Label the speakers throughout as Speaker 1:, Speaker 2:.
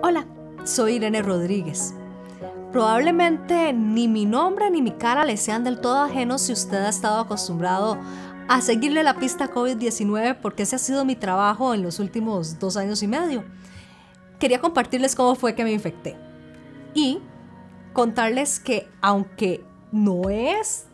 Speaker 1: Hola, soy Irene Rodríguez. Probablemente ni mi nombre ni mi cara le sean del todo ajenos si usted ha estado acostumbrado a seguirle la pista a COVID-19 porque ese ha sido mi trabajo en los últimos 2 años y medio. Quería compartirles cómo fue que me infecté y contarles que aunque no es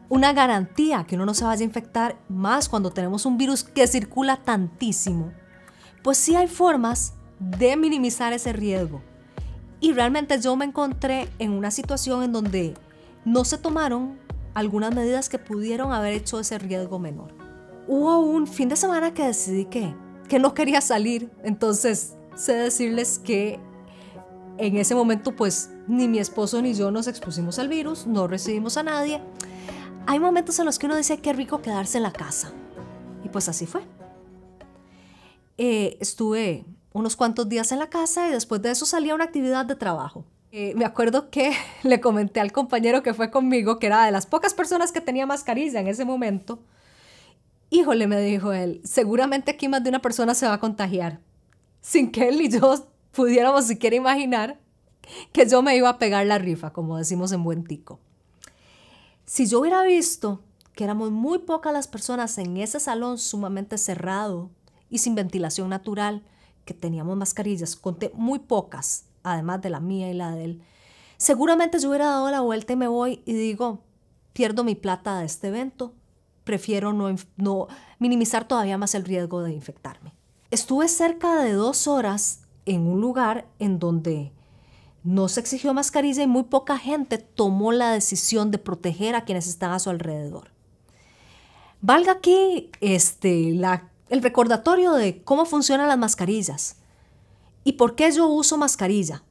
Speaker 1: una garantía que uno no se vaya a infectar, más cuando tenemos un virus que circula tantísimo, pues sí hay formas de minimizar ese riesgo. Y realmente yo me encontré en una situación en donde no se tomaron algunas medidas que pudieron haber hecho ese riesgo menor. Hubo un fin de semana que decidí que no quería salir, entonces sé decirles que en ese momento pues ni mi esposo ni yo nos expusimos al virus, no recibimos a nadie. Hay momentos en los que uno dice qué rico quedarse en la casa y pues así fue. Estuve unos cuantos días en la casa y después de eso salí a una actividad de trabajo. Me acuerdo que le comenté al compañero que fue conmigo, que era de las pocas personas que tenía mascarilla en ese momento. Híjole, me dijo él, seguramente aquí más de una persona se va a contagiar. Sin que él y yo pudiéramos siquiera imaginar que yo me iba a pegar la rifa, como decimos en buen tico. Si yo hubiera visto que éramos muy pocas las personas en ese salón sumamente cerrado y sin ventilación natural, que teníamos mascarillas, conté muy pocas, además de la mía y la de él, seguramente yo hubiera dado la vuelta y me voy y digo, pierdo mi plata de este evento, prefiero no minimizar todavía más el riesgo de infectarme. Estuve cerca de 2 horas en un lugar en donde no se exigió mascarilla y muy poca gente tomó la decisión de proteger a quienes están a su alrededor. Valga aquí el recordatorio de cómo funcionan las mascarillas y por qué yo uso mascarilla.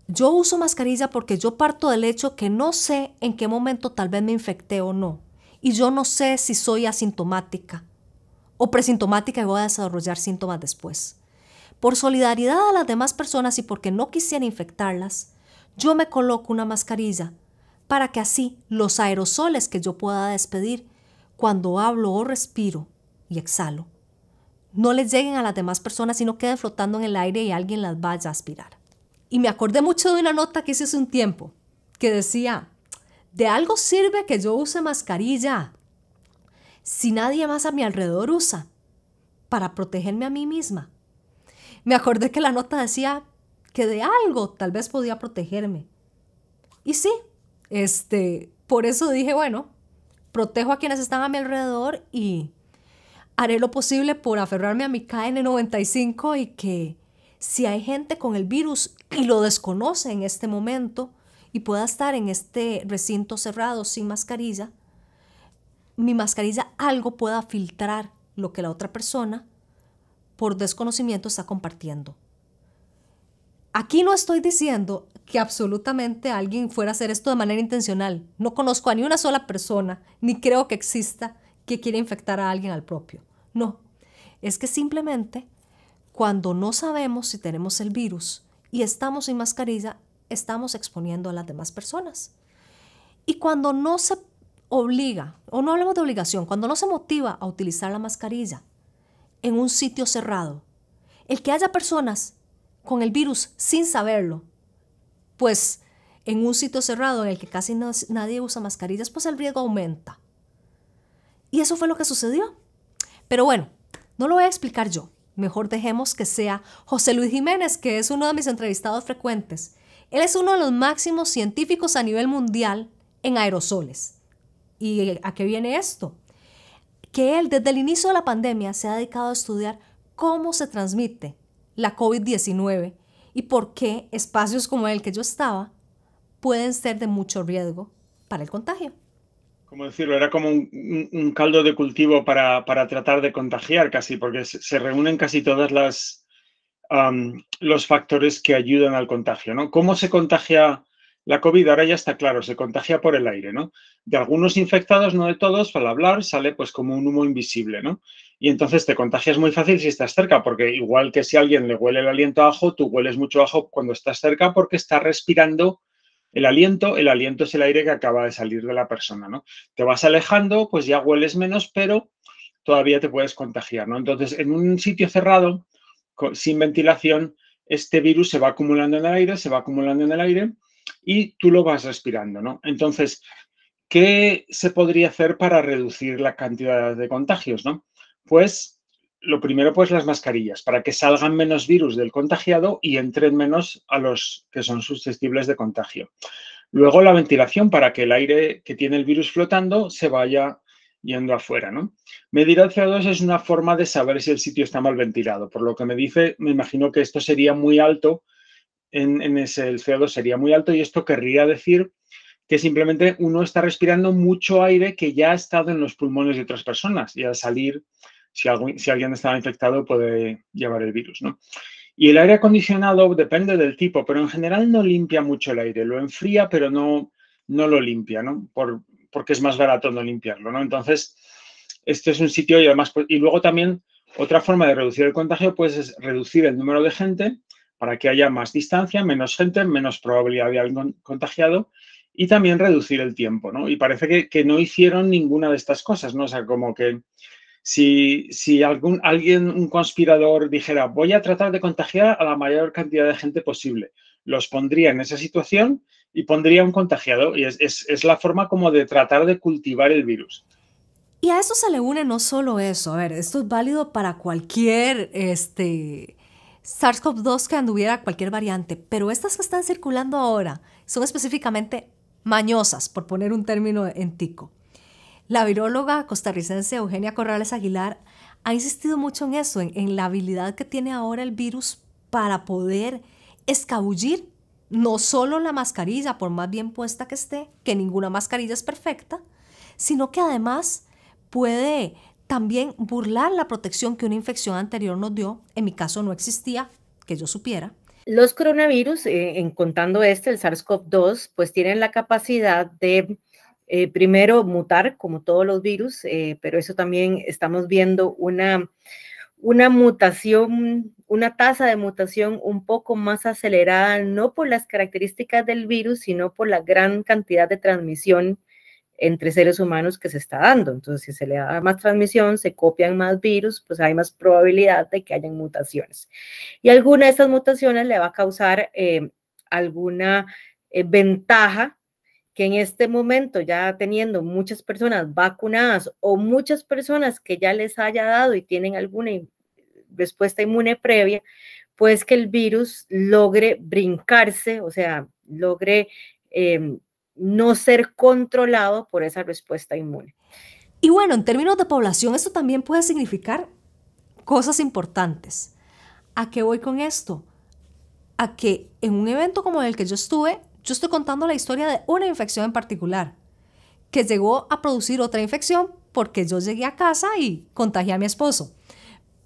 Speaker 1: Yo uso mascarilla porque yo parto del hecho que no sé en qué momento tal vez me infecté o no. Y yo no sé si soy asintomática o presintomática y voy a desarrollar síntomas después. Por solidaridad a las demás personas y porque no quisiera infectarlas, yo me coloco una mascarilla para que así los aerosoles que yo pueda despedir cuando hablo o respiro y exhalo no les lleguen a las demás personas y no queden flotando en el aire y alguien las vaya a aspirar. Y me acordé mucho de una nota que hice hace un tiempo que decía, de algo sirve que yo use mascarilla si nadie más a mi alrededor usa para protegerme a mí misma. Me acordé que la nota decía que de algo tal vez podía protegerme. Y sí, por eso dije, bueno, protejo a quienes están a mi alrededor y haré lo posible por aferrarme a mi KN95 y que si hay gente con el virus y lo desconoce en este momento y pueda estar en este recinto cerrado sin mascarilla, mi mascarilla algo pueda filtrar lo que la otra persona por desconocimiento está compartiendo. Aquí no estoy diciendo que absolutamente alguien fuera a hacer esto de manera intencional. No conozco a ni una sola persona, ni creo que exista que quiera infectar a alguien al propio. No, es que simplemente cuando no sabemos si tenemos el virus y estamos sin mascarilla, estamos exponiendo a las demás personas. Y cuando no se obliga, o no hablamos de obligación, cuando no se motiva a utilizar la mascarilla en un sitio cerrado, el que haya personas con el virus sin saberlo, pues en un sitio cerrado en el que casi nadie usa mascarillas, pues el riesgo aumenta. Y eso fue lo que sucedió. Pero bueno, no lo voy a explicar yo. Mejor dejemos que sea José Luis Jiménez, que es uno de mis entrevistados frecuentes. Él es uno de los máximos científicos a nivel mundial en aerosoles. ¿Y a qué viene esto? Que él desde el inicio de la pandemia se ha dedicado a estudiar cómo se transmite la COVID-19 y por qué espacios como el que yo estaba pueden ser de mucho riesgo para el contagio.
Speaker 2: ¿Cómo decirlo? Era como un caldo de cultivo para tratar de contagiar casi, porque se reúnen casi todas los factores que ayudan al contagio, ¿no? ¿Cómo se contagia la COVID? Ahora ya está claro, se contagia por el aire, ¿no? De algunos infectados, no de todos, al hablar sale pues como un humo invisible, ¿no? Y entonces te contagias muy fácil si estás cerca, porque igual que si a alguien le huele el aliento a ajo, tú hueles mucho ajo cuando estás cerca porque estás respirando el aliento es el aire que acaba de salir de la persona, ¿no? Te vas alejando, pues ya hueles menos, pero todavía te puedes contagiar, ¿no? Entonces, en un sitio cerrado, sin ventilación, este virus se va acumulando en el aire, se va acumulando en el aire y tú lo vas respirando, ¿no? Entonces, ¿qué se podría hacer para reducir la cantidad de contagios, no? Pues lo primero, pues las mascarillas, para que salgan menos virus del contagiado y entren menos a los que son susceptibles de contagio. Luego la ventilación, para que el aire que tiene el virus flotando se vaya yendo afuera, ¿no? Medir el CO2 es una forma de saber si el sitio está mal ventilado. Por lo que me dice, me imagino que esto sería muy alto, el CO2 sería muy alto y esto querría decir que simplemente uno está respirando mucho aire que ya ha estado en los pulmones de otras personas y al salir, si alguien estaba infectado, puede llevar el virus, ¿no? Y el aire acondicionado depende del tipo, pero en general no limpia mucho el aire, lo enfría, pero no lo limpia, ¿no? Porque es más barato no limpiarlo, ¿no? Entonces, este es un sitio y además, y luego también otra forma de reducir el contagio, pues es reducir el número de gente para que haya más distancia, menos gente, menos probabilidad de alguien contagiado y también reducir el tiempo, ¿no? Y parece que no hicieron ninguna de estas cosas, ¿no? O sea, como que si alguien, un conspirador, dijera voy a tratar de contagiar a la mayor cantidad de gente posible, los pondría en esa situación y pondría un contagiado. Y es la forma como de tratar de cultivar el virus.
Speaker 1: Y a eso se le une no solo eso, a ver, esto es válido para cualquier SARS-CoV-2 que anduviera cualquier variante, pero estas que están circulando ahora son específicamente mañosas, por poner un término en tico. La viróloga costarricense Eugenia Corrales Aguilar ha insistido mucho en eso, en la habilidad que tiene ahora el virus para poder escabullir no solo la mascarilla, por más bien puesta que esté, que ninguna mascarilla es perfecta, sino que además puede también burlar la protección que una infección anterior nos dio. En mi caso no existía, que yo supiera.
Speaker 3: Los coronavirus, contando el SARS-CoV-2, pues tienen la capacidad de primero mutar como todos los virus, pero eso también estamos viendo una mutación, una tasa de mutación un poco más acelerada, no por las características del virus, sino por la gran cantidad de transmisión entre seres humanos que se está dando. Entonces, si se le da más transmisión, se copian más virus, pues hay más probabilidad de que hayan mutaciones. Y alguna de estas mutaciones le va a causar alguna ventaja que en este momento, ya teniendo muchas personas vacunadas o muchas personas que ya les haya dado y tienen alguna respuesta inmune previa, pues que el virus logre brincarse, o sea, logre no ser controlado por esa respuesta inmune.
Speaker 1: Y bueno, en términos de población, esto también puede significar cosas importantes. ¿A qué voy con esto? A que en un evento como el que yo estuve, yo estoy contando la historia de una infección en particular, que llegó a producir otra infección porque yo llegué a casa y contagié a mi esposo.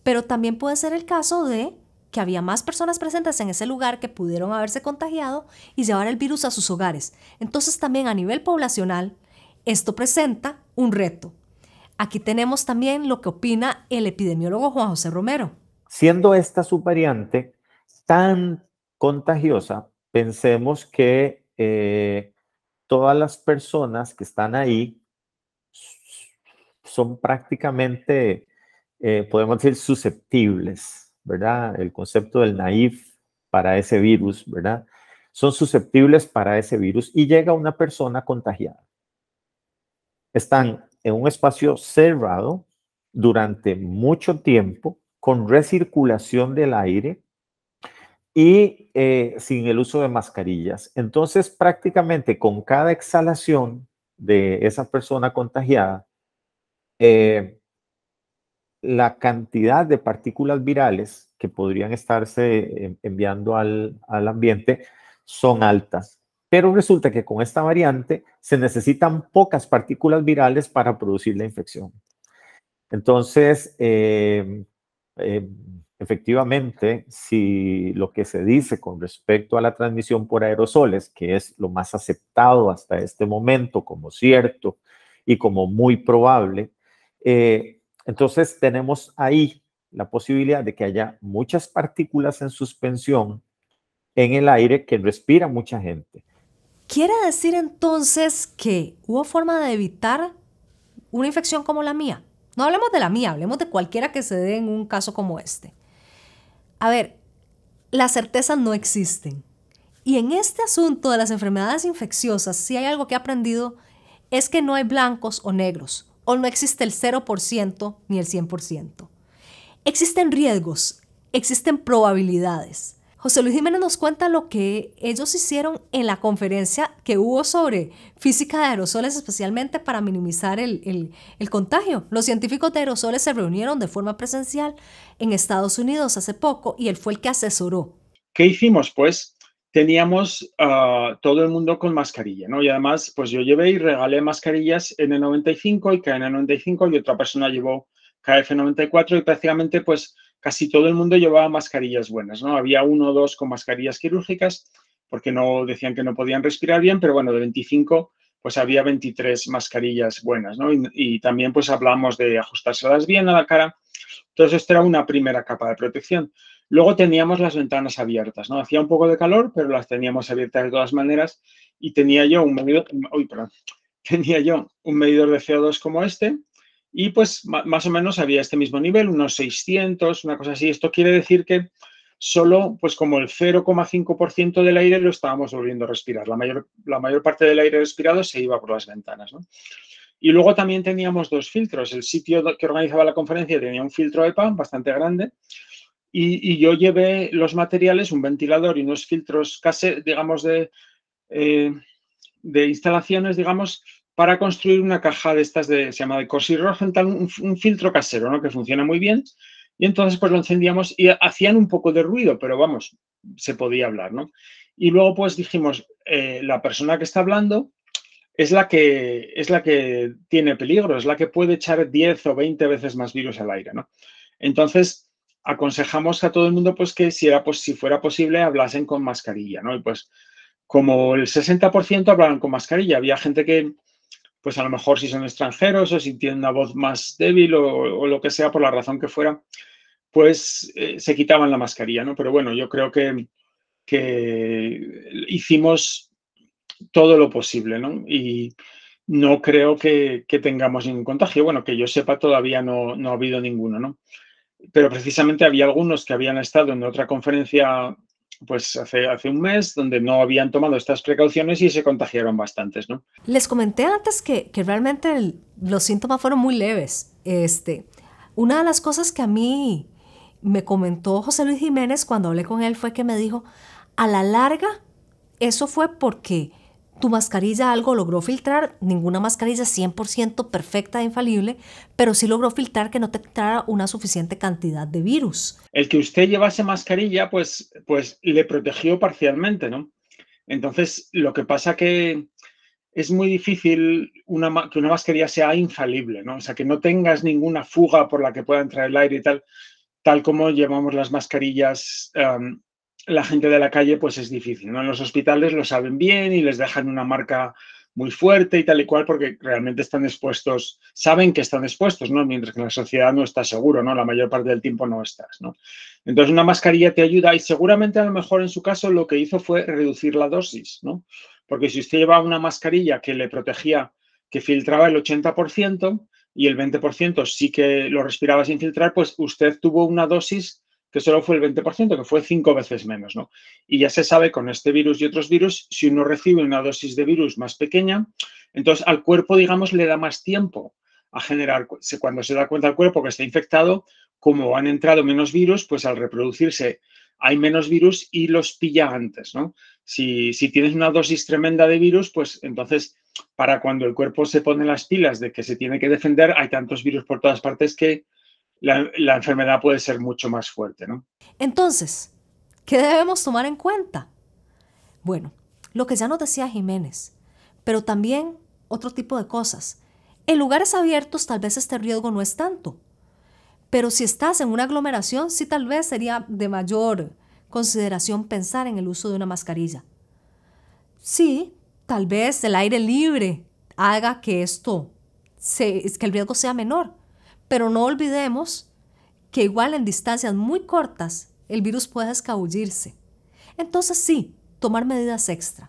Speaker 1: Pero también puede ser el caso de que había más personas presentes en ese lugar que pudieron haberse contagiado y llevar el virus a sus hogares. Entonces también a nivel poblacional, esto presenta un reto. Aquí tenemos también lo que opina el epidemiólogo Juan José Romero.
Speaker 4: Siendo esta subvariante tan contagiosa, pensemos que todas las personas que están ahí son prácticamente, podemos decir, susceptibles, ¿verdad? El concepto del naïf para ese virus, ¿verdad? Son susceptibles para ese virus y llega una persona contagiada. Están en un espacio cerrado durante mucho tiempo, con recirculación del aire y sin el uso de mascarillas. Entonces, prácticamente con cada exhalación de esa persona contagiada, la cantidad de partículas virales que podrían estarse enviando al ambiente son altas. Pero resulta que con esta variante se necesitan pocas partículas virales para producir la infección. Entonces, efectivamente, si lo que se dice con respecto a la transmisión por aerosoles, que es lo más aceptado hasta este momento como cierto y como muy probable, entonces tenemos ahí la posibilidad de que haya muchas partículas en suspensión en el aire que respira mucha gente.
Speaker 1: ¿Quiere decir entonces que hubo forma de evitar una infección como la mía? No hablemos de la mía, hablemos de cualquiera que se dé en un caso como este. A ver, las certezas no existen. Y en este asunto de las enfermedades infecciosas, si hay algo que he aprendido, es que no hay blancos o negros, o no existe el 0% ni el 100%. Existen riesgos, existen probabilidades. José Luis Jiménez nos cuenta lo que ellos hicieron en la conferencia que hubo sobre física de aerosoles, especialmente para minimizar el contagio. Los científicos de aerosoles se reunieron de forma presencial en Estados Unidos hace poco y él fue el que asesoró.
Speaker 2: ¿Qué hicimos? Pues teníamos todo el mundo con mascarilla, ¿no? Y además, pues yo llevé y regalé mascarillas N95 y KN95 y otra persona llevó KF94 y prácticamente pues casi todo el mundo llevaba mascarillas buenas, ¿no? Había 1 o 2 con mascarillas quirúrgicas porque no decían que no podían respirar bien, pero bueno, de 25 pues había 23 mascarillas buenas, ¿no? Y también pues hablamos de ajustárselas bien a la cara. Entonces, esto era una primera capa de protección. Luego teníamos las ventanas abiertas, ¿no? Hacía un poco de calor, pero las teníamos abiertas de todas maneras y tenía yo un medidor de CO2 como este y pues más o menos había este mismo nivel, unos 600, una cosa así. Esto quiere decir que solo pues como el 0,5% del aire lo estábamos volviendo a respirar. La mayor parte del aire respirado se iba por las ventanas, ¿no? Y luego también teníamos 2 filtros. El sitio que organizaba la conferencia tenía un filtro EPA bastante grande y yo llevé los materiales, un ventilador y unos filtros digamos, de instalaciones, digamos, para construir una caja de estas se llama de Corsi Rosenthal, un filtro casero, ¿no? Que funciona muy bien. Y entonces pues lo encendíamos y hacían un poco de ruido, pero vamos, se podía hablar, ¿no? Y luego pues dijimos, la persona que está hablando es la que tiene peligro, es la que puede echar 10 o 20 veces más virus al aire, ¿no? Entonces, aconsejamos a todo el mundo pues que si fuera posible hablasen con mascarilla, ¿no? Y pues como el 60% hablaban con mascarilla, había gente que pues a lo mejor si son extranjeros o si tienen una voz más débil o lo que sea por la razón que fuera, pues se quitaban la mascarilla, ¿no? Pero bueno, yo creo que hicimos todo lo posible, ¿no? Y no creo que tengamos ningún contagio. Bueno, que yo sepa, todavía no ha habido ninguno, ¿no? Pero precisamente había algunos que habían estado en otra conferencia pues hace un mes, donde no habían tomado estas precauciones y se contagiaron bastantes, ¿no?
Speaker 1: Les comenté antes que realmente los síntomas fueron muy leves. Una de las cosas que a mí me comentó José Luis Jiménez cuando hablé con él fue que me dijo, a la larga, eso fue porque tu mascarilla algo logró filtrar, ninguna mascarilla 100% perfecta e infalible, pero sí logró filtrar que no te entrara una suficiente cantidad de virus.
Speaker 2: El que usted llevase mascarilla, pues le protegió parcialmente, ¿no? Entonces, lo que pasa que es muy difícil que una mascarilla sea infalible, ¿no? O sea, que no tengas ninguna fuga por la que pueda entrar el aire y tal como llevamos las mascarillas la gente de la calle, pues es difícil, ¿no? En los hospitales lo saben bien y les dejan una marca muy fuerte y tal y cual porque realmente están expuestos, saben que están expuestos, ¿no? Mientras que en la sociedad no estás seguro, ¿no? La mayor parte del tiempo no estás, ¿no? Entonces una mascarilla te ayuda y seguramente a lo mejor en su caso lo que hizo fue reducir la dosis, ¿no? Porque si usted llevaba una mascarilla que le protegía, que filtraba el 80% y el 20% sí que lo respiraba sin filtrar, pues usted tuvo una dosis que solo fue el 20%, que fue 5 veces menos, ¿no? Y ya se sabe con este virus y otros virus, si uno recibe una dosis de virus más pequeña, entonces al cuerpo, digamos, le da más tiempo a generar, cuando se da cuenta el cuerpo que está infectado, como han entrado menos virus, pues al reproducirse hay menos virus y los pilla antes, ¿no? Si tienes una dosis tremenda de virus, pues entonces para cuando el cuerpo se pone las pilas de que se tiene que defender, hay tantos virus por todas partes que la enfermedad puede ser mucho más fuerte, ¿no?
Speaker 1: Entonces, ¿qué debemos tomar en cuenta? Bueno, lo que ya nos decía Jiménez, pero también otro tipo de cosas. En lugares abiertos tal vez este riesgo no es tanto, pero si estás en una aglomeración, sí tal vez sería de mayor consideración pensar en el uso de una mascarilla. Sí, tal vez el aire libre haga que que el riesgo sea menor, pero no olvidemos que igual en distancias muy cortas el virus puede escabullirse. Entonces sí, tomar medidas extra.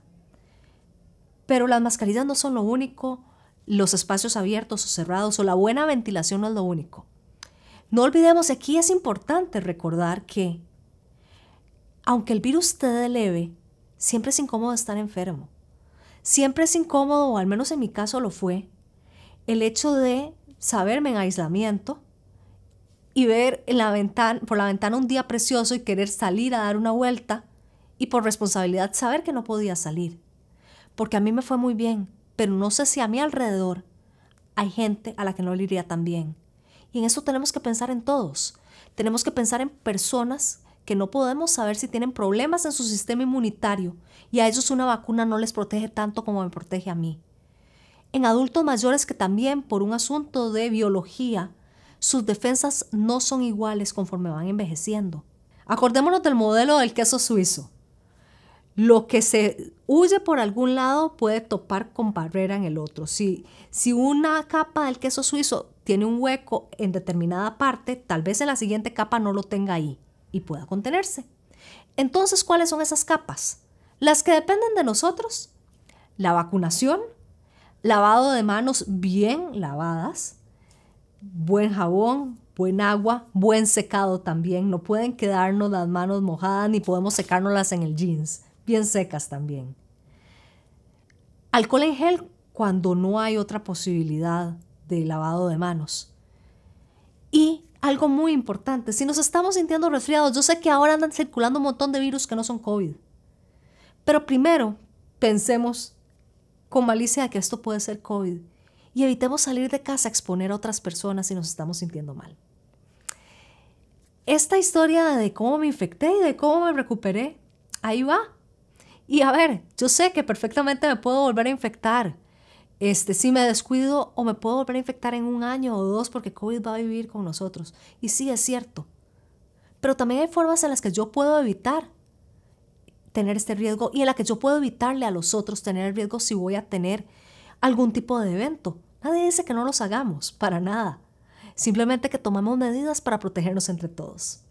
Speaker 1: Pero las mascarillas no son lo único, los espacios abiertos o cerrados o la buena ventilación no es lo único. No olvidemos que aquí es importante recordar que aunque el virus te dé leve, siempre es incómodo estar enfermo. Siempre es incómodo, o al menos en mi caso lo fue, el hecho de saberme en aislamiento y ver por la ventana un día precioso y querer salir a dar una vuelta y por responsabilidad saber que no podía salir. Porque a mí me fue muy bien, pero no sé si a mi alrededor hay gente a la que no le iría tan bien. Y en eso tenemos que pensar en todos. Tenemos que pensar en personas que no podemos saber si tienen problemas en su sistema inmunitario y a ellos una vacuna no les protege tanto como me protege a mí. En adultos mayores que también por un asunto de biología, sus defensas no son iguales conforme van envejeciendo. Acordémonos del modelo del queso suizo. Lo que se huye por algún lado puede topar con barrera en el otro. Si una capa del queso suizo tiene un hueco en determinada parte, tal vez en la siguiente capa no lo tenga ahí y pueda contenerse. Entonces, ¿cuáles son esas capas? Las que dependen de nosotros: la vacunación, lavado de manos bien lavadas, buen jabón, buen agua, buen secado también. No pueden quedarnos las manos mojadas ni podemos secárnoslas en el jeans, bien secas también. Alcohol en gel cuando no hay otra posibilidad de lavado de manos. Y algo muy importante, si nos estamos sintiendo resfriados, yo sé que ahora andan circulando un montón de virus que no son COVID. Pero primero pensemos con malicia de que esto puede ser COVID y evitemos salir de casa a exponer a otras personas si nos estamos sintiendo mal. Esta historia de cómo me infecté y de cómo me recuperé, ahí va. Y a ver, yo sé que perfectamente me puedo volver a infectar. Si me descuido, o me puedo volver a infectar en 1 año o 2 porque COVID va a vivir con nosotros. Y sí, es cierto. Pero también hay formas en las que yo puedo evitar tener este riesgo y en la que yo puedo evitarle a los otros tener el riesgo si voy a tener algún tipo de evento. Nadie dice que no los hagamos, para nada. Simplemente que tomemos medidas para protegernos entre todos.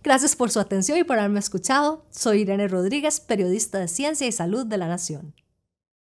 Speaker 1: Gracias por su atención y por haberme escuchado. Soy Irene Rodríguez, periodista de Ciencia y Salud de La Nación.